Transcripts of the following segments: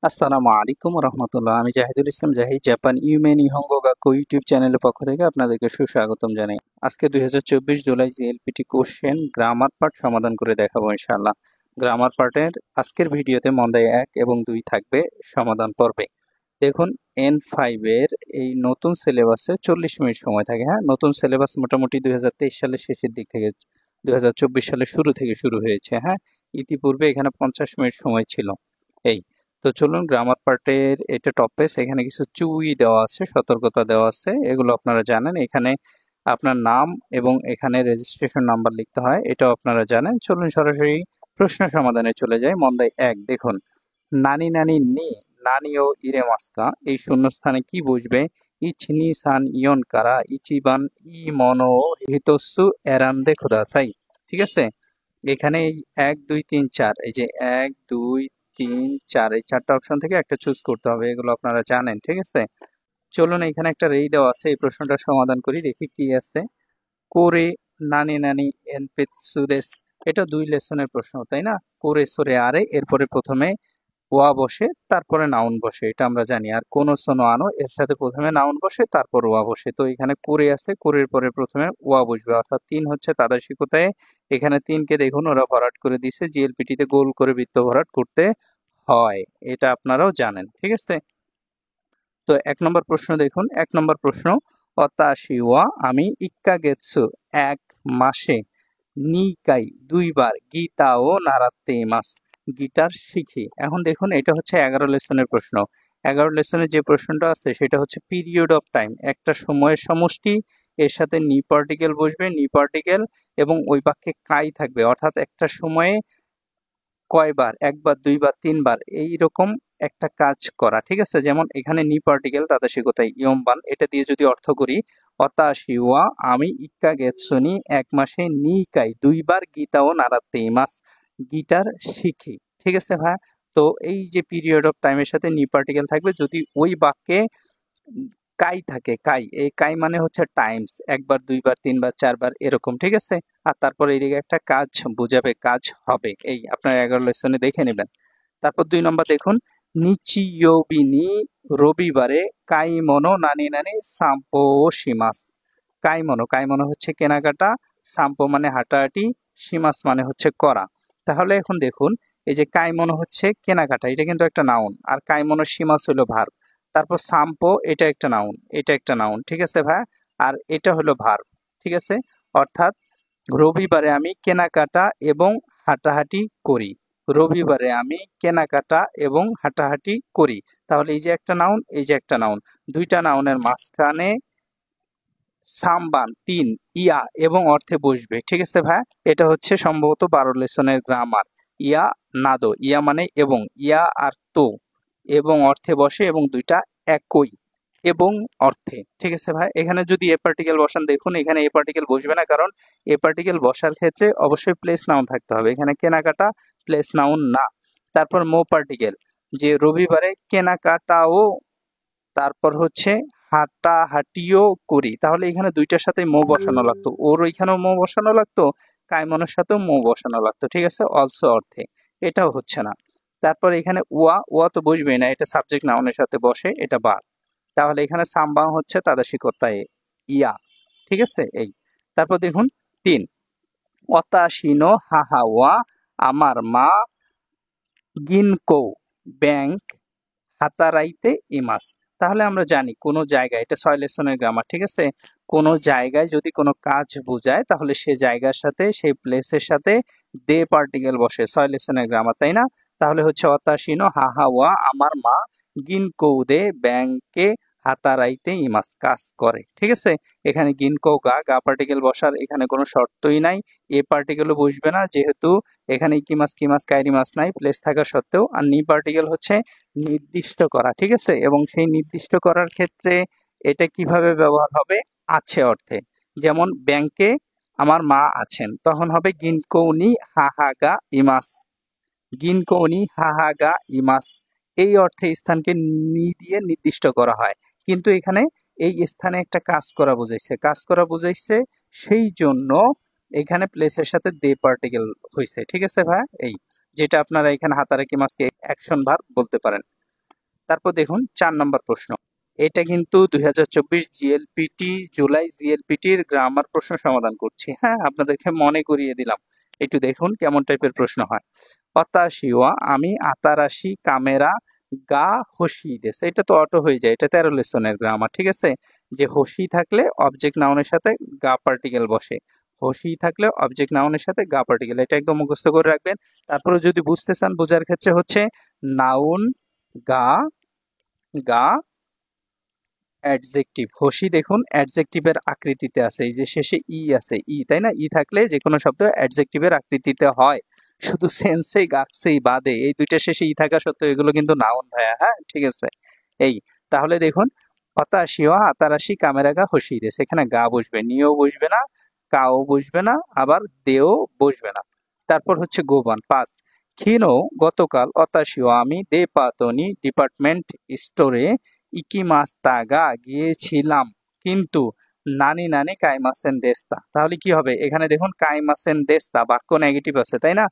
আসসালামু আলাইকুম রহমতুল্লাহ। আমি জাহিদুল ইসলাম জাহিদ জাপান ইউমে নিহঙ্গো গাক্কো ইউটিউব চ্যানেলের পক্ষ থেকে আপনাদেরকে সুস্বাগতম জানাই। আজকে 2024 July JLPT question grammar part সমাধান করে দেখাবো ইনশাআল্লাহ। গ্রামার পার্টের আজকের ভিডিওতে মন্দায় 1 এবং 2 থাকবে সমাধান পর্বে। দেখুন, N5 এর এই নতুন সিলেবাসে 40 মিনিট সময় থাকে। হ্যাঁ, নতুন সিলেবাস মোটামুটি 2023 সালের শেষের দিক থেকে 2024 সালের শুরু থেকে শুরু হয়েছে। হ্যাঁ, ইতিপূর্বে এখানে 50 মিনিট সময় ছিল। এই তো চলুন, গ্রামার পার্টের এটা টপিক। এখানে কিছু চুই দেওয়া আছে, সতর্কতা দেওয়া আছে, এগুলো আপনারা জানেন। এখানে আপনার নাম এবং এখানে রেজিস্ট্রেশন নাম্বার লিখতে হয়, এটাও আপনারা জানেন। চলুন সরাসরি প্রশ্ন সমাধানে চলে যাই। মন্দাই 1 দেখুন, নানি নানি নি নানি ও ইরে মাস্কা এই শূন্যস্থানে কি বুঝবে? ইচনি সান ইয়ন কারা ইচিবান ই মনো হিতসু এরান্দে খুদাসাই। ঠিক আছে, এখানে এই 1 2 3 4, এই যে 1 2 3 4, এই 4টা অপশন থেকে একটা চুজ করতে হবে, এগুলো আপনারা জানেন। ঠিক আছে, চলুন এখানে একটা রেই দেওয়া আছে, এই প্রশ্নটা সমাধান করি, দেখি কি আছে। কোরে নানি নানি এনপেৎসুদেস, এটা 2 লেসনের প্রশ্ন, তাই না? কোরে সোরে আরে, এরপরে প্রথমে ওয়া বসে তারপরে নাউন বসে, এটা আমরা জানি। আর কোনো সোনো আনো, এর সাথে প্রথমে নাউন বসে তারপর ওয়া বসে। তো এখানে কোরে আছে, কোরের পরে প্রথমে ওয়া বসবে, অর্থাৎ 3 হচ্ছে তাদাশিকতায়। এখানে 3কে দেখুন ওরা ভরাট করে দিছে, জিএলপিটিতে গোল করে বৃত্ত ভরাট করতে হয়, এটা আপনারাও জানেন। ঠিক আছে, তো 1 নম্বর প্রশ্ন দেখুন। 1 নম্বর প্রশ্ন, অতাশি ওয়া আমি ইক্কা গেতসু 1 মাসে নিকাই 2 বার গীতা ও নারাত্তে মাস গিটার শিখি। এখন দেখুন, এটা হচ্ছে 11 লেসনের প্রশ্ন। 11 লেসনের যে প্রশ্নটা আছে সেটা হচ্ছে পিরিয়ড অফ টাইম, একটা সময়ের সমষ্টি, এর সাথে নি পার্টিকেল বসবে, নি পার্টিকেল, এবং ওই বাক্যে কাই থাকবে, অর্থাৎ একটা সময়ে কয়বার, 1 বার 2 বার 3 বার এইরকম একটা কাজ করা। ঠিক আছে, যেমন এখানে নি পার্টিকেল তাদাশিকতায় ইয়মবান, এটা দিয়ে যদি অর্থ করি, অতাশি ওয়া আমি ইক্কা গেতসুনি 1 মাসে নিকাই 2 বার গীতা ও নারাতে মাস গিটার শিখি। ঠিক আছে ভাই, তো এই যে পিরিয়ড অফ টাইমের সাথে নি পার্টিকেল থাকবে যদি ওই বাক্যে কাই থাকে, কাই, এই কাই মানে হচ্ছে টাইমস, 1 বার 2 বার 3 বার 4 বার এরকম। ঠিক আছে, আর তারপর এইদিকে একটা কাজ বুঝাবে, কাজ হবে, এই আপনার 11 লেসনে দেখে নেবেন। তারপর 2 নম্বর দেখুন, নিচিয়োবিনি রবিবারে কাইমনো নানি নানি সাম্পো শিমাস। কাইমনো, কাইমনো হচ্ছে কেনাকাটা, সাম্পো মানে হাঁটাহাঁটি, শিমাস মানে হচ্ছে করা। তাহলে এখন দেখুন, এই যে কাইমনো হচ্ছে কেনাকাটা, এটা কিন্তু একটা নাউন, আর কাইমনো শিমাস হলো ভার্ব। তারপর সাম্পো, এটা একটা নাউন, এটা একটা নাউন। ঠিক আছে ভাই, আর এটা হলো ভার্ব। ঠিক আছে, অর্থাৎ রবিবারে আমি কেনাকাটা এবং হাঁটাহাঁটি করি। রবিবারে আমি কেনাকাটা এবং হাঁটাহাঁটি করি। তাহলে এই যে একটা নাউন, এই যে একটা নাউন, দুইটা নাউনের মাঝখানে সামবান 3 ইয়া এবং অর্থে বসবে। ঠিক আছে ভাই, এটা হচ্ছে সম্ভবত 12 লেসনের গ্রামার। ইয়া নাদো, ইয়া মানে এবং, ইয়া আর তো, এবং অর্থে বসে, এবং দুইটা একই এবং অর্থে। ঠিক আছে ভাই, এখানে যদি এ পার্টিকেল বসান, দেখুন এখানে এ পার্টিকেল বসবে না, কারণ এ পার্টিকেল বসার ক্ষেত্রে অবশ্যই প্লেস নাউন থাকতে হবে, এখানে কেনাকাটা প্লেস নাউন না। তারপর মো পার্টিকেল, যে রবিবারে কেনাকাটাও, তারপর হচ্ছে হাঁটাহাঁটিও করি, তাহলে এখানে দুইটার সাথে মো বসানো লাগতো, ওর ওইখানেও মো বসানো লাগতো, কাইমনের সাথেও মো বসানো লাগতো। ঠিক আছে, অলসো অর্থে, এটাও হচ্ছে না। তারপর এখানে ওয়া, ওয়া তো বসবেই না, এটা সাবজেক্ট নাউনের সাথে বসে, এটা বার। তাহলে এখানে সাম্বাং হচ্ছে তাদাশিকতায় ইয়া। ঠিক আছে, এই। তারপর দেখুন 3, অতাশিনো হাহা ওয়া আমার মা গিনকো ব্যাংক হাতারাইতে ইমাস। তাহলে আমরা জানি কোনো জায়গায়, এটা 6 লেসনের গ্রামার। ঠিক আছে, কোনো জায়গায় যদি কোনো কাজ বোঝায় তাহলে সে জায়গার সাথে, সেই প্লেসের সাথে দে পার্টিকেল বসে, 6 লেসনের গ্রামার, তাই না? তাহলে হচ্ছে অতাশিনো হাহা ওয়া আমার মা গিনকো দে ব্যাংকে হাতারাইতে ইমাস কাজ করে। ঠিক আছে, এখানে গিনকো গা, গা পার্টিকেল বসার এখানে কোনো শর্তই নাই, এ পার্টিকেলও বসবে না, যেহেতু এখানে ইকিমাস কিমাস কাইরি মাস নাই প্লেস থাকা সত্ত্বেও। আর নি পার্টিকেল হচ্ছে নির্দিষ্ট করা। ঠিক আছে, এবং সেই নির্দিষ্ট করার ক্ষেত্রে এটা কিভাবে ব্যবহার হবে? আছে অর্থে, যেমন ব্যাংকে আমার মা আছেন, তখন হবে গিনকৌনি হাহাগা ইমাস, গিনকৌনি হাহাগা ইমাস, এই অর্থে স্থানকে নি দিয়ে নির্দিষ্ট করা হয়। কিন্তু এখানে এই স্থানে একটা কাজ করা বুঝাইছে, কাজ করা বুঝাইছে, সেই জন্য এখানে প্লেসের সাথে দে পার্টিকেল হয়েছে। ঠিক আছে ভাই, এই যেটা আপনারা এখানে হাতারাকি মাসকে অ্যাকশন ভার্ব বলতে পারেন। তারপর দেখুন 4 নম্বর প্রশ্ন। এটা কিন্তু 2024 জিএলপিটি জুলাই জিএলপিটির গ্রামার প্রশ্ন সমাধান করছি। হ্যাঁ, আপনাদেরকে মনে করিয়ে দিলাম। একটু দেখুন কেমন টাইপের প্রশ্ন হয়। অতাশি ওয়া আমি আতারাশি কামেরা গা হসি দেশ। এটা তো অটো হয়ে যায়, এটা 13 লেসনের গ্রামার। ঠিক আছে, যে হসি থাকলে অবজেক্ট নাউনের সাথে গা পার্টিকেল বসে, হসি থাকলে অবজেক্ট নাউনের সাথে গা পার্টিকেল, এটা একদম মুখস্থ করে রাখবেন। তারপরে যদি বুঝতে চান, বোঝার ক্ষেত্রে হচ্ছে নাউন গা, গা অ্যাডজেক্টিভ। হসি দেখুন অ্যাডজেক্টিভের আকৃতিতে আছে, এই যে শেষে ই আছে, ই তাই না, ই থাকলে যে কোনো শব্দ অ্যাডজেক্টিভের আকৃতিতে হয়। শুধু সেন্সেই গাকছেই বাদে এই দুইটা শেষে ই থাকা সত্ত্বেও এগুলো কিন্তু নাউন ভাইয়া। হ্যাঁ, ঠিক আছে। এই তাহলে দেখুন হতাশিওয়া আতারাশি কামেরাগা হসি দেশ, এখানে গা বসবে, নিও বসবে না, কাও বসবে না, আবার দেও বসবে না। তারপর হচ্ছে গোবান 5। খিনো গতকাল অতাশিও আমি দে পাতনি ডিপার্টমেন্ট স্টোরে ইকিমাস্তাগা গিয়েছিলাম, কিন্তু নানি নানি কাইমাসেন দেস্তা। তাহলে কি হবে, এখানে দেখুন কাইমাসেন দেস্তা বাক্য নেগেটিভ আছে তাই না।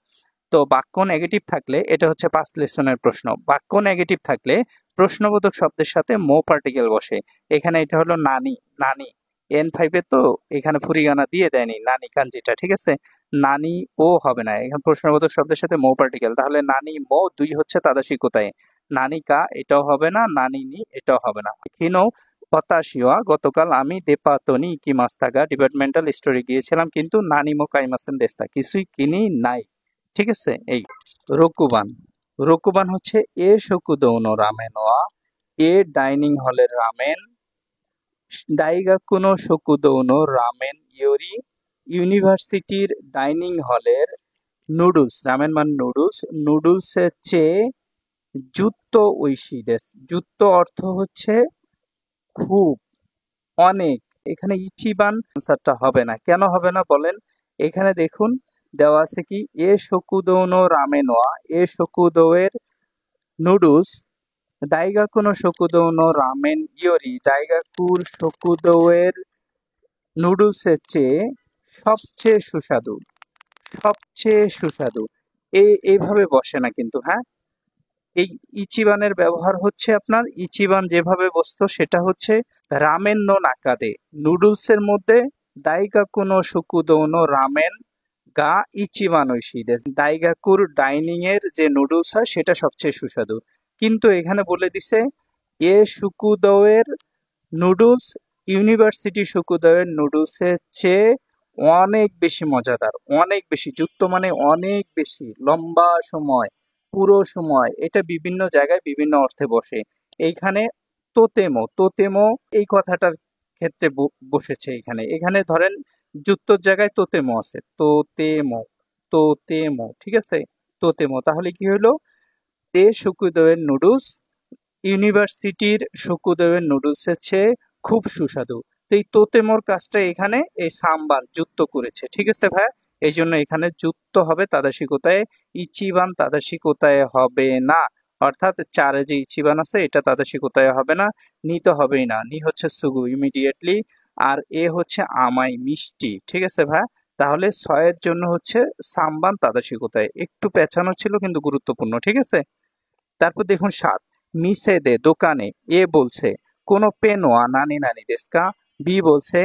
তো বাক্য নেগেটিভ থাকলে এটা হচ্ছে 5 লেসনের প্রশ্ন। বাক্য নেগেটিভ থাকলে প্রশ্নবোধক শব্দের সাথে মো পার্টিকেল বসে। এখানে এটা হলো নানি, নানি N5 তো এখানে ফুরিগানা দিয়ে দেয়নি নানি কাঞ্জিটা। ঠিক আছে, নানি ও হবে না, এখানে প্রশ্নবোধক শব্দের সাথে মো পার্টিকেল, তাহলে নানি মো 2 হচ্ছে তাদাসি কোথায়, নানি কা এটাও হবে না, নানি নি এটাও হবে না। কিনো হতাশিওয়া গতকাল আমি দেপাতনি ইকিমাস্তাগা ডিপার্টমেন্টাল স্টোরে গিয়েছিলাম, কিন্তু নানি মো কাইমাসেন দেস্তা কিছুই কিনি নাই। ঠিক আছে। এই রকুবান, রকুবান হচ্ছে এ শকুদৌনো রামেন ওয়া এ ডাইনিং হলের রামেন দাইগাকুনো শকুদৌনো রামেন ইয়োরি ইউনিভার্সিটির ডাইনিং হলের নুডলস, রামেন মানে নুডলস, নুডলসের চেয়ে যুক্ত ঐশী দেশ। যুক্ত অর্থ হচ্ছে খুব, অনেক। এখানে ইচিবান আনসারটা হবে না, কেন হবে না বলেন। এখানে দেখুন দেওয়া আছে কি এ শকুদৌনো রামেনোয়া এ শকুদৌয়ের নুডলস দাইগাকুনো শকুদৌনো রামেন ইয়োরি দাইগাকুর শকুদৌয়ের নুডলসের চেয়ে সবচেয়ে সুস্বাদু, সবচেয়ে সুস্বাদু। এইভাবে বসে না কিন্তু। হ্যাঁ, এই ইচিবানের ব্যবহার হচ্ছে আপনার ইচিবান যেভাবে বসতো সেটা হচ্ছে রামেন নো নাকাদে, নুডলসের মধ্যে দাইগাকুনো শকুদৌনো রামেন গা ইচিবান ঐশী দেশ। দাইগাকুর ডাইনিং এর যে নুডলস হয় সেটা সবচেয়ে সুস্বাদু, কিন্তু এখানে বলে দিছে এ শুকুদোয়ের নুডলস ইউনিভার্সিটি শুকুদোয়ের নুডলসের চেয়ে অনেক বেশি মজাদার, অনেক বেশি, যুক্ত মানে অনেক বেশি, লম্বা সময়, পুরো সময়, এটা বিভিন্ন জায়গায় বিভিন্ন অর্থে বসে। এইখানে তোতেমো, তোতেমো এই কথাটার ক্ষেত্রে বসেছে এখানে। এখানে ধরেন যুক্তর জায়গায় তোতেমো আছে, তোতেমো, তোতেমো। ঠিক আছে, তোতেমো। তাহলে কি হলো, তে শুকুদোয়ের নুডলস ইউনিভার্সিটির শকুদেবের নুডলসের চেয়ে খুব সুস্বাদু। তো এই তোতেমোর কাজটা এখানে এই সাম্বান যুক্ত করেছে। ঠিক আছে ভাই, এই জন্য এখানে যুক্ত হবে তাদাসিকতায়, ইচিবান তাদাসিকতায় হবে না। অর্থাৎ 4-এ যে ইচিবান আছে এটা তাদাসিকতায় হবে না, নি তো হবেই না, নি হচ্ছে সুগু ইমিডিয়েটলি, আর এ হচ্ছে আমাই মিষ্টি। ঠিক আছে ভাই, তাহলে 6-এর জন্য হচ্ছে সাম্বান তাদাসিকতায়। একটু পেঁচানো ছিল কিন্তু গুরুত্বপূর্ণ। ঠিক আছে। তারপর দেখুন 7। মিসে দে দোকানে, এ বলছে কোনো পেনোয়া নানি নানি দেশকা, বি বলছে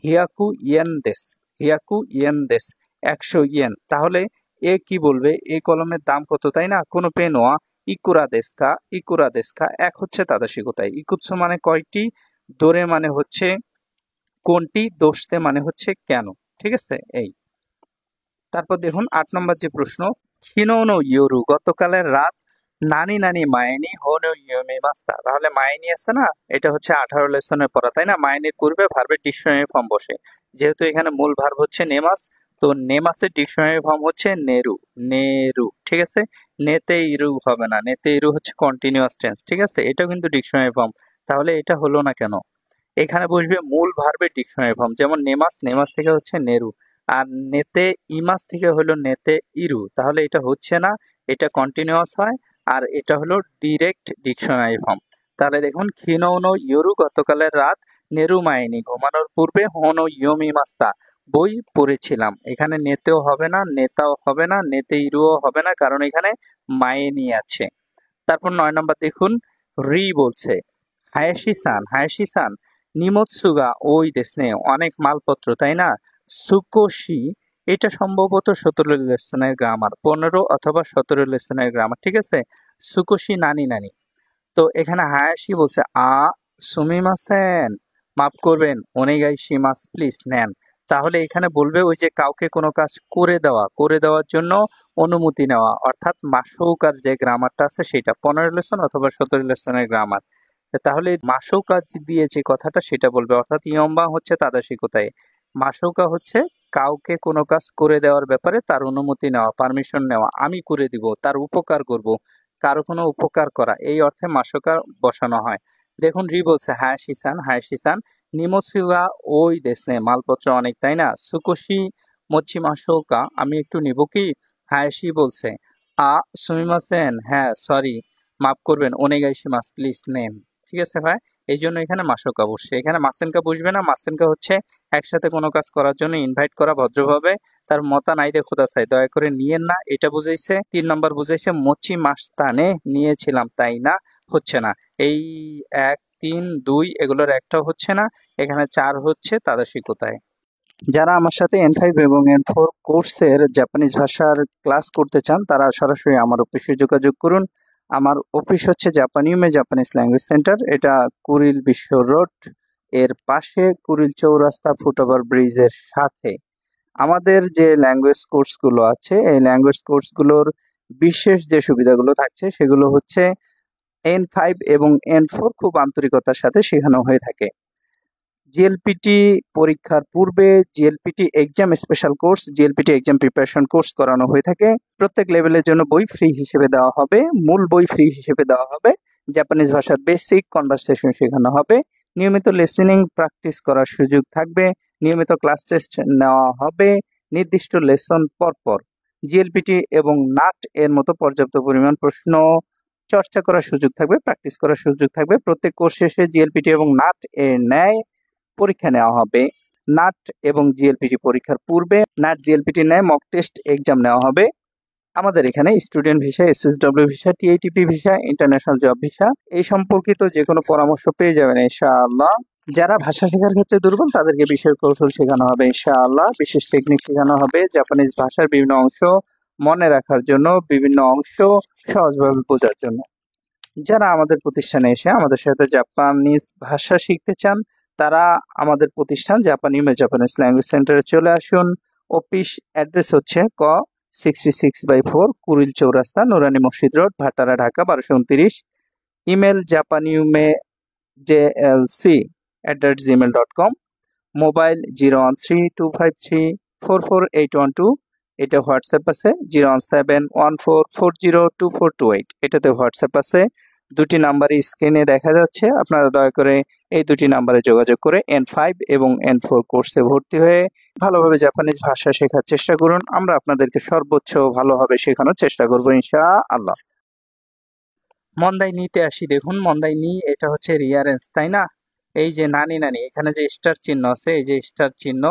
হিয়াকু ইয়েন দেশ, হিয়াকু ইয়েন দেশ 100 ইয়েন। তাহলে এ কি বলবে, এই কলমের দাম কত তাই না, কোনো পেনোয়া ইকুরা দেশকা, ইকুরা দেশকা এক হচ্ছে তাদাসি কোথায়, ইকুৎসু মানে কয়টি, দোরে মানে হচ্ছে কোনটি, দোষতে মানে হচ্ছে কেন। ঠিক আছে। এই তারপর দেখুন 8 নম্বর যে প্রশ্ন, খিনোনো ইয়োরু গতকালের রাত নানি নানি মাইনি হোনো ইয়োমি মাস্তা। তাহলে মাইনি আছে না, এটা হচ্ছে 18 লেসনের পড়া তাই না। মাইনির পূর্বে ভার্বের ডিকশনারি ফর্ম বসে, যেহেতু এখানে মূল ভার্ব হচ্ছে নেমাস, তো নেমাসের ডিকশনারি ফর্ম হচ্ছে নেরু, নেরু। ঠিক আছে, নেতে ইরু হবে না, নেতে ইরু হচ্ছে কন্টিনিউয়াস টেন্স। ঠিক আছে, এটাও কিন্তু ডিকশনারি ফর্ম। তাহলে এটা হলো না কেন, এখানে বসবে মূল ভার্বের ডিকশনারি ফর্ম, যেমন নেমাস, নেমাস থেকে হচ্ছে নেরু, আর নেতে ইমাস থেকে হলো নেতে ইরু। তাহলে এটা হচ্ছে না, এটা কন্টিনিউয়াস হয়, আর এটা হলো ডিরেক্ট ডিকশনারি ফর্ম। তাহলে দেখুন খিনোনো ইয়োরু গতকালের রাত নেরু মাইনি ঘুমানোর পূর্বে হোনো ইয়োমি মাস্তা বই পড়েছিলাম। এখানে নেতেও হবে না, নেতাও হবে না, নেতে ইরুও হবে না, কারণ এখানে মাইনি আছে। তারপর 9 নম্বর দেখুন, রি বলছে হায়াশি সান নিমোৎসুগা ওই দেশনে অনেক মালপত্র তাই না। সুকোশি এটা সম্ভবত 17 লেসনের গ্রামার, 15 অথবা 17 লেসনের গ্রামার, ঠিক আছে। সুকোশি নানি নানি। তো এখানে হায়াশি বলছে সুমিমাসেন, মাফ করবেন, ওনেগাইশিমাস প্লিজ নেন। তাহলে এখানে বলবে ওই যে কাউকে কোনো কাজ করে দেওয়ার জন্য অনুমতি নেওয়া, অর্থাৎ মাসৌকার যে গ্রামারটা আছে সেটা 15 লেসন অথবা 17 লেসনের গ্রামার। তাহলে মাসৌকা দিয়ে যে কথাটা সেটা বলবে, অর্থাৎ ইয়ম্বা হচ্ছে তাদাশিকতায়, মাসৌকা হচ্ছে কাউকে কোনো কাজ করে দেওয়ার ব্যাপারে তার অনুমতি নেওয়া, পারমিশন নেওয়া, আমি করে দিব, তার উপকার করব, কারো কোনো উপকার করা, এই অর্থে মাসোকা বসানো হয়। দেখুন রি বলছে হায়াশি সান নিমোসিগা ওই দেশনে মালপত্র অনেক তাই না। সুকোশি মচ্ছি মাসোকা আমি একটু নিব কি। হায়াশি বলছে সুমিমাসেন, হ্যাঁ সরি, মাফ করবেন, ওনেগাইশিমাস প্লিজ নেন। ঠিক আছে ভাই, এই জন্য এখানে মাসোকা বসছে। এখানে মাসেনকা বসবে না, মাসেনকা হচ্ছে একসাথে কোনো কাজ করার জন্য ইনভাইট করা ভদ্রভাবে, তার মতা নাইদে খোদা চাই, দয়া করে নিয়েন না, এটা বুঝাইছে। 3 নম্বর বুঝাইছে মচি মাস্তানে নিয়েছিলাম তাই না, হচ্ছে না। এই 1 3 2 এগুলোর একটাও হচ্ছে না, এখানে 4 হচ্ছে তাদাশিকতায়। যারা আমার সাথে N5 এবং N4 কোর্সের জাপানিজ ভাষার ক্লাস করতে চান তারা সরাসরি আমার অফিসে যোগাযোগ করুন। আমার অফিস হচ্ছে জাপানিউমে জাপানিজ ল্যাঙ্গুয়েজ সেন্টার, এটা কুরিল বিশ্ব রোড এর পাশে, কুরিল চৌরাস্তা ফুটওভার ব্রিজের সাথে। আমাদের যে ল্যাঙ্গুয়েজ কোর্সগুলো আছে এই ল্যাঙ্গুয়েজ কোর্সগুলোর বিশেষ যে সুবিধাগুলো থাকছে সেগুলো হচ্ছে N5 এবং N4 খুব আন্তরিকতার সাথে শেখানো হয়ে থাকে। জিএলপিটি পরীক্ষার পূর্বে JLPT exam special course, JLPT exam preparation course করানো হয়ে থাকে। প্রত্যেক লেভেলের জন্য বই ফ্রি হিসেবে দেওয়া হবে, মূল বই ফ্রি হিসেবে দেওয়া হবে। জাপানিজ ভাষার বেসিক কনভারসেশন শেখানো হবে, নিয়মিত লিসেনিং প্র্যাকটিস করার সুযোগ থাকবে, নিয়মিত ক্লাস টেস্ট নেওয়া হবে নির্দিষ্ট লেসন পরপর। জিএলপিটি এবং নাট এর মতো পর্যাপ্ত পরিমাণ প্রশ্ন চর্চা করার সুযোগ থাকবে, প্র্যাকটিস করার সুযোগ থাকবে। প্রত্যেক কোর্স শেষে জিএলপিটি এবং নাট এর ন্যায় পরীক্ষা নেওয়া হবে। নাট এবং জিএলপিটি পরীক্ষার পূর্বে নাট জিএলপিটি ন্যায় মক টেস্ট এক্সাম নেওয়া হবে। আমাদের এখানে student visa, SSW visa, TITP visa, international job visa এই সম্পর্কিত যে কোনো পরামর্শ পেয়ে যাবেন ইনশাআল্লাহ। যারা ভাষা শেখার ক্ষেত্রে দুর্বল তাদেরকে বিশেষ কৌশল শেখানো হবে ইনশাআল্লাহ, বিশেষ টেকনিক শেখানো হবে জাপানিজ ভাষার বিভিন্ন অংশ মনে রাখার জন্য, বিভিন্ন অংশ সহজভাবে বোঝার জন্য। যারা আমাদের প্রতিষ্ঠানে এসে আমাদের সাথে জাপানিজ ভাষা শিখতে চান তারা আমাদের প্রতিষ্ঠান জাপানিউমে জাপানিজ ল্যাঙ্গুয়েজ সেন্টারে চলে আসুন। অফিস অ্যাড্রেস হচ্ছে 66/4 কুরিল চৌরাস্তা, নুরানি মসজিদ রোড, ভাটারা, ঢাকা 1229। Email japanumejlc@gmail.com। মোবাইল 013-253-44812। এটা হোয়াটসঅ্যাপ আছে 01714402428, এটাতে হোয়াটসঅ্যাপ আছে। দুটি নাম্বারই স্ক্রিনে দেখা যাচ্ছে, আপনারা দয়া করে এই দুটি নাম্বারে যোগাযোগ করে N5 এবং N4 কোর্সে ভর্তি হয়ে ভালোভাবে জাপানিজ ভাষা শেখার চেষ্টা করুন। আমরা আপনাদেরকে সর্বোচ্চ ভালোভাবে শেখানোর চেষ্টা করব ইনশাআল্লাহ। মন্দাই নিতে আসি। দেখুন মন্দাই নি এটা হচ্ছে রিয়ারেন্স তাই না। এই যে নানি নানি এখানে যে স্টার চিহ্ন আছে, এই যে স্টার চিহ্ন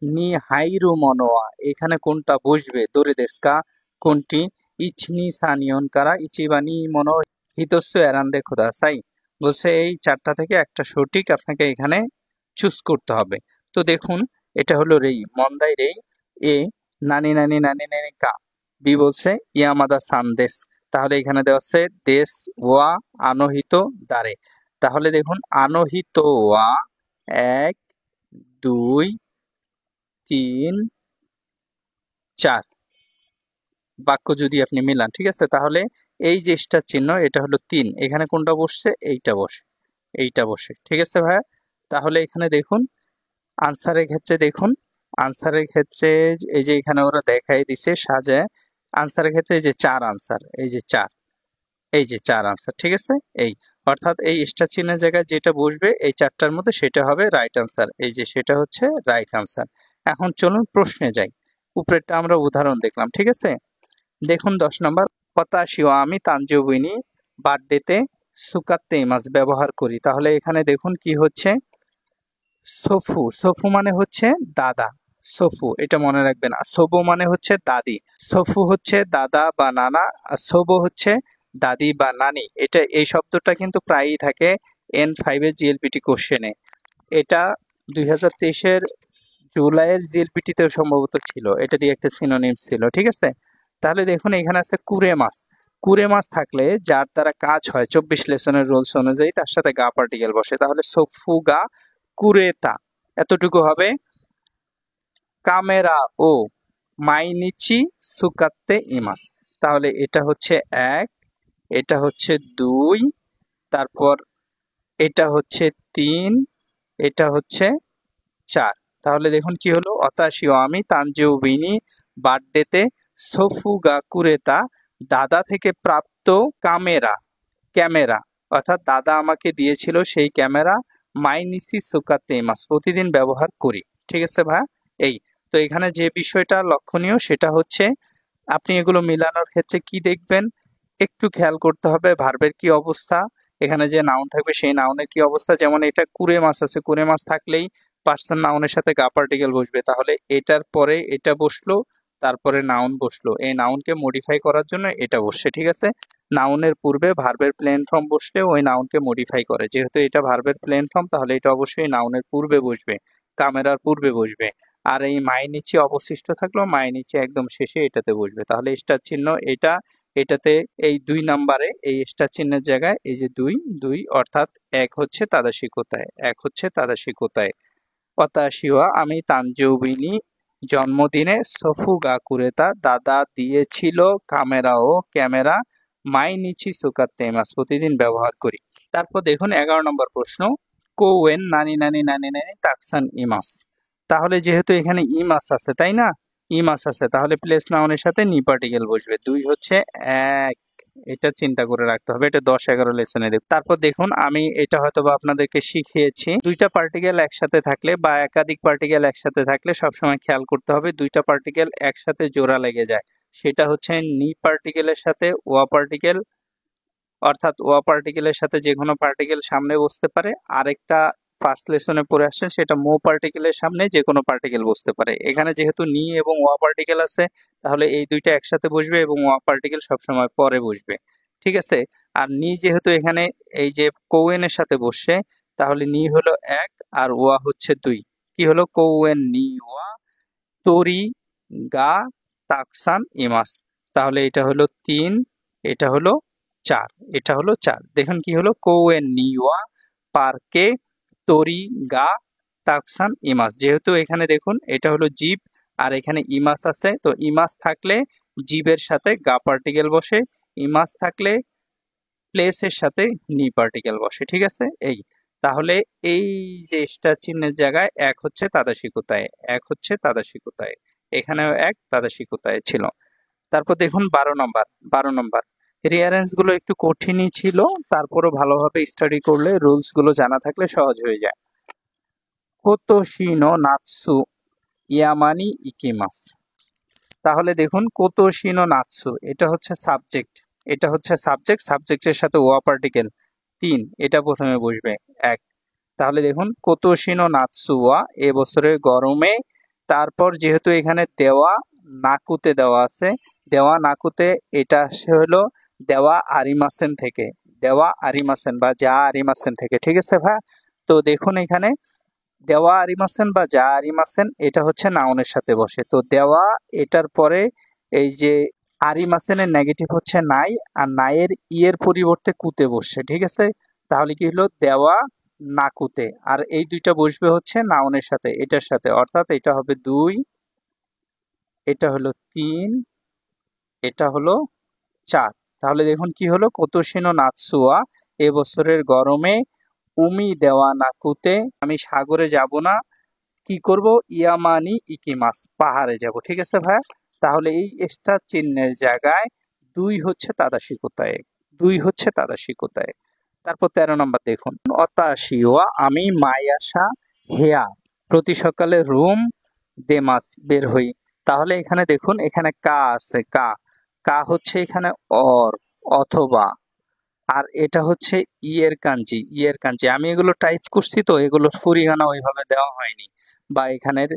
নি হাইরু মনোয়া, এখানে কোনটা বসবে দোরে দেশকা, কোনটি ইচনি সানিয়ন কারা ইচিবানি মনো হিতস্য এরান্দে খোদাসাই, বলছে এই 4টা থেকে একটা সঠিক আপনাকে এখানে চুজ করতে হবে। তো দেখুন এটা হলো রেই, মন্দাই রেই। এ নানি নানি নানি নানি কা। বি বলছে ইয়ামাদা সানদেশ, তাহলে এখানে দেওয়া আছে দেশ ওয়া আনহিত দারে। তাহলে দেখুন আনহিত ওয়া 1 2 3 4 বাক্য যদি আপনি মিলান, ঠিক আছে, তাহলে এই যে স্টার চিহ্ন এটা হলো 3, এখানে কোনটা বসছে, এইটা বসে, ঠিক আছে ভাইয়া। তাহলে এখানে দেখুন আনসারের ক্ষেত্রে দেখুন, আনসারের ক্ষেত্রে এই যে এখানে ওরা দেখাই দিছে সাজায়, আনসারের ক্ষেত্রে এই যে 4 আনসার, এই যে 4, এই যে 4 আনসার, ঠিক আছে। এই অর্থাৎ এই স্টার চিহ্নের জায়গায় যেটা বসবে এই 4টার মধ্যে সেটা হবে রাইট আনসার, এই যে সেটা হচ্ছে রাইট আনসার। এখন চলুন প্রশ্নে যাই। উপরেরটা আমরা উদাহরণ দেখলাম, ঠিক আছে। দেখুন 10 নম্বর, পতাশিও আমি তানজুবিনি বার্থডেতে সুকাতে মাছ ব্যবহার করি। তাহলে এখানে দেখুন কি হচ্ছে, সোফু, সোফু মানে হচ্ছে দাদা, সোফু এটা মনে রাখবেন। আর সোবো মানে হচ্ছে দাদি, সোফু হচ্ছে দাদা বা নানা, আর সোবো হচ্ছে দাদি বা নানি, এটা এই শব্দটা কিন্তু প্রায়ই থাকে N5 এর জিএলপিটি কোশ্চেনে। এটা 2023-এর জুলাইয়ের জিএলপিটিতেও সম্ভবত ছিল, এটা দিয়ে একটা সিনোনিম ছিল, ঠিক আছে। তাহলে দেখুন এখানে আছে কুরে মাছ। কুরে মাছ থাকলে যার দ্বারা কাজ হয় 24 লেসনের রুলস অনুযায়ী তার সাথে গা পার্টিকেল বসে, তাহলে সফু গা কুরেতা এতটুকু হবে। কামেরা ও মাইনিচি সুকাত্তে ইমাস, তাহলে এটা হচ্ছে 1, এটা হচ্ছে 2, তারপর এটা হচ্ছে 3, এটা হচ্ছে 4। তাহলে দেখুন কি হলো, অতাশিও আমি তানজিউবিনি বার্থডেতে সোফুগা কুরেতা দাদা থেকে প্রাপ্ত ক্যামেরা অর্থাৎ দাদা আমাকে দিয়েছিল সেই ক্যামেরা মাইনিসি সুকাতে মাস প্রতিদিন ব্যবহার করি, ঠিক আছে ভাই। এই তো এখানে যে বিষয়টা লক্ষণীয় সেটা হচ্ছে আপনি এগুলো মিলানোর ক্ষেত্রে কি দেখবেন, একটু খেয়াল করতে হবে ভার্বের কি অবস্থা, এখানে যে নাউন থাকবে সেই নাউনের কি অবস্থা। যেমন এটা কুরে মাছ আছে, কুরে মাছ থাকলেই পার্সন নাউনের সাথে গা পার্টিকেল বসবে, তাহলে এটার পরে এটা বসলো, তারপরে নাউন বসলো, এই নাউনকে মডিফাই করার জন্য এটা বসছে, ঠিক আছে। নাউনের পূর্বে ভার্বের প্লেন ফর্ম বসলে ওই নাউনকে মডিফাই করে, যেহেতু এটা ভার্বের প্লেন ফর্ম তাহলে এটা অবশ্যই নাউনের পূর্বে বসবে, কামেরার পূর্বে বসবে। আর এই মায়ের নিচে অবশিষ্ট থাকলো, মায়ের নিচে একদম শেষে এটাতে বসবে, তাহলে স্টার চিহ্ন এটাতে এই 2 নাম্বারে এই স্টার চিহ্নের জায়গায় এই যে 2 অর্থাৎ 1 হচ্ছে তাদাশিকোতায়, 1 হচ্ছে তাদাশিকোতায়। অতাশিওয়া আমি তানজৌবিনি জন্মদিনে সফুগা কুরেতা দাদা দিয়েছিল ক্যামেরা মাইনিচি সুকাতেমাস প্রতিদিন ব্যবহার করি। তারপর দেখুন 11 নম্বর প্রশ্ন, কোয়েন নানি নানি নানি নানি তাকসান ইমাস। তাহলে যেহেতু এখানে ইমাস আছে তাই না, ইমাস আছে তাহলে প্লেস নাউনের সাথে নি পার্টিকেল বসবে, 2 হচ্ছে 1, এটা চিন্তা করে রাখতে হবে, এটা 10-11 লেসনে দেব। তারপর দেখুন আমি এটা হয়তো বা আপনাদেরকে শিখিয়েছি, দুইটা পার্টিকেল একসাথে থাকলে বা একাধিক পার্টিকেল একসাথে থাকলে সবসময় খেয়াল করতে হবে দুইটা পার্টিকেল একসাথে জোড়া লেগে যায়, সেটা হচ্ছে নি পার্টিকেলের সাথে ওয়া পার্টিকেল, অর্থাৎ ওয়া পার্টিকেলের সাথে যে কোনো পার্টিকেল সামনে বসতে পারে। আরেকটা ফার্স্ট লেসনে পড়ে আসছেন সেটা মো পার্টিকেলের সামনে যে কোনো পার্টিকেল বসতে পারে। এখানে যেহেতু নি এবং ওয়া পার্টিকেল আছে তাহলে এই দুইটা একসাথে বসবে এবং ওয়া পার্টিকেল সবসময় পরে বসবে, ঠিক আছে। আর নি যেহেতু এখানে এই যে কৌয়েনের সাথে বসছে তাহলে নি হলো 1 আর ওয়া হচ্ছে 2, কি হলো কৌয়েন নি ওয়া তরি গা তাকসান ইমাস, তাহলে এটা হলো 3, এটা হলো 4, এটা হলো 4। দেখুন কি হলো কোয়েন নিওয়া পার্কে তরি গা তাকসান ইমাস, যেহেতু এখানে দেখুন এটা হলো জীব আর এখানে ইমাস আছে, তো ইমাস থাকলে জীবের সাথে গা পার্টিকেল বসে, ইমাস থাকলে প্লেসের সাথে নি পার্টিকেল বসে, ঠিক আছে। এই তাহলে এই যে স্টার চিহ্নের জায়গায় 1 হচ্ছে তাদাশিকোতায়, 1 হচ্ছে তাদাশিকোতায়, এখানেও 1 তাদাশিকোতায় ছিল। তারপর দেখুন 12 নম্বর রিয়ারেঞ্জ গুলো একটু কঠিনই ছিল, তারপরও ভালোভাবে স্টাডি করলে রুলস গুলো জানা থাকলে সহজ হয়ে যায়। কোতোশিনো নাৎসু ইয়ামানি ইকিমাস, তাহলে দেখুন কোতোশিনো নাৎসু এটা হচ্ছে সাবজেক্ট, এটা হচ্ছে সাবজেক্টের সাথে ওয়া পার্টিকেল 3, এটা প্রথমে বসবে 1। তাহলে দেখুন কোতোশিনো নাৎসু ওয়া এ বছরের গরমে, তারপর যেহেতু এখানে দেওয়া নাকুতে দেওয়া আছে, দেওয়া নাকুতে এটা হলো দেওয়া আরিমাসেন থেকে, দেওয়া আরিমাসেন বা যা আরিমাসেন থেকে, ঠিক আছে ভাই। তো দেখুন এখানে দেওয়া আরিমাসেন বা যা আরিমাসেন এটা হচ্ছে নাউনের সাথে বসে, তো দেওয়া এটার পরে এই যে আরিমাসেনের নেগেটিভ হচ্ছে নাই, আর নাইয়ের ইয়ের পরিবর্তে কুতে বসছে, ঠিক আছে। তাহলে কি হলো দেওয়া নাকুতে, আর এই দুইটা বসবে হচ্ছে নাউনের সাথে এটার সাথে, অর্থাৎ এটা হবে 2, এটা হলো 3, এটা হলো 4। তাহলে দেখুন কি হলো কোতোশিনো নাৎসুয়া এ বছরের গরমে উমি দেওয়া নাকুতে আমি সাগরে যাব না, কি করব ইয়ামানি ইকিমাস পাহাড়ে যাব, ঠিক আছে ভাই। তাহলে এই স্টার চিহ্নের জায়গায় 2 হচ্ছে তাদাশিকোতায়, 2 হচ্ছে তাদাশিকোতায়। তারপর 13 নম্বর দেখুন অতাশিওয়া আমি মায়াসা হেয়া প্রতি সকালে রুম দেমাস বের হই, তাহলে এখানে দেখুন এখানে কা আছে, কা কা হচ্ছে এখানে অথবা, আর এটা হচ্ছে ইয়ের কাঞ্জি আমি এগুলো টাইপ করছি তো এগুলোর ফুরিগানা ওইভাবে দেওয়া হয়নি বা এখানের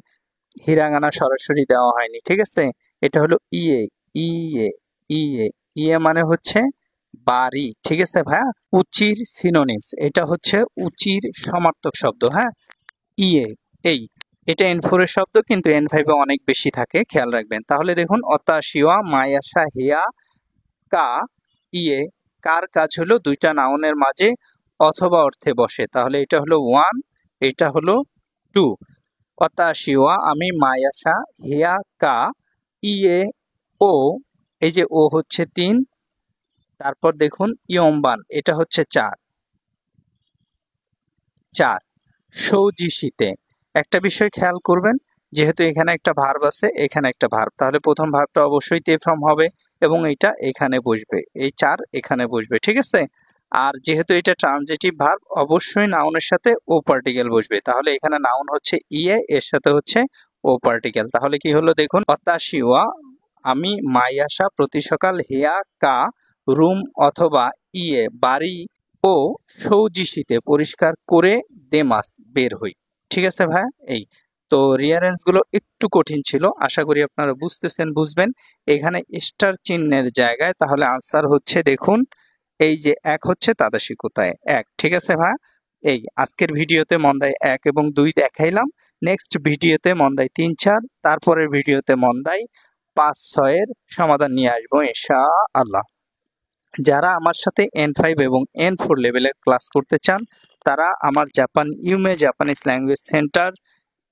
হিরাগানা সরাসরি দেওয়া হয়নি, ঠিক আছে। এটা হলো ইয়ে ইয়ে ইয়ে ইয়ে মানে হচ্ছে বাড়ি, ঠিক আছে ভাইয়া। উচির সিনোনিমস, এটা হচ্ছে উচির সমার্থক শব্দ, হ্যাঁ। ইয়ে, এই, এটা N4 এর শব্দ, কিন্তু N5 এ অনেক বেশি থাকে, খেয়াল রাখবেন। তাহলে দেখুন অতাশিওয়া মায়াসা হেয়া কা ইয়ে, কার কাজ হলো দুইটা নাউনের মাঝে অথবা অর্থে বসে, তাহলে এটা হলো 1, এটা হলো 2। অতাশিওয়া আমি মায়াসা হেয়া কা ইয়ে ও, এই যে ও হচ্ছে 3, তারপর দেখুন ইয়ম্বান, এটা হচ্ছে 4। সৌজিশিতে, একটা বিষয় খেয়াল করবেন, যেহেতু এখানে একটা ভার্ব আছে, এখানে একটা ভার্ব, তাহলে প্রথম ভার্বটা অবশ্যই তে ফ্রম হবে এবং এটা এখানে বসবে, এই 4 এখানে বসবে, ঠিক আছে। আর যেহেতু এটা ট্রানজিটিভ ভার্ব, অবশ্যই নাউনের সাথে ও পার্টিকেল বসবে, তাহলে এখানে নাউন হচ্ছে ইয়ে, এর সাথে হচ্ছে ও পার্টিকেল। তাহলে কি হলো দেখুন, অতাশিওয়া আমি মাইয়াসা প্রতি সকাল হেয়া কা রুম অথবা ইয়ে বাড়ি ও সৌজিশিতে পরিষ্কার করে দেমাস বের হই, ঠিক আছে ভাই। এই তো রিয়ারেন্স গুলো একটু কঠিন ছিল, আশা করি আপনারা বুঝতেছেন, বুঝবেন। এখানে স্টার চিহ্নের জায়গায় তাহলে আনসার হচ্ছে দেখুন, এই যে 1 হচ্ছে তাদাশিকতায় 1, ঠিক আছে ভাই। এই আজকের ভিডিওতে মন্দায় 1 এবং 2 দেখাইলাম, নেক্সট ভিডিওতে মন্দায় 3 4, তারপরের ভিডিওতে মন্দায় 5 6 এর সমাধান নিয়ে আসবো ইনশাআল্লাহ। যারা আমার সাথে N5 এবং N4 লেভেলের ক্লাস করতে চান, তারা আমার জাপান ইউমে জাপানিজ ল্যাঙ্গুয়েজ সেন্টার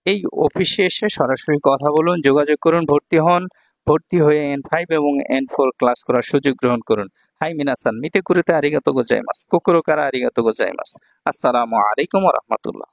এই অফিসে এসে সরাসরি কথা বলুন, যোগাযোগ করুন, ভর্তি হন। ভর্তি হয়ে N5 এবং N4 ক্লাস করার সুযোগ গ্রহণ করুন। হাই মিনাসান, মিতে কুরিতে আরিগাতো গোজাইমাস, কোকোরো কারা আরিগাতো গোজাইমাস। আসসালামু আলাইকুম ওয়া রাহমাতুল্লাহ।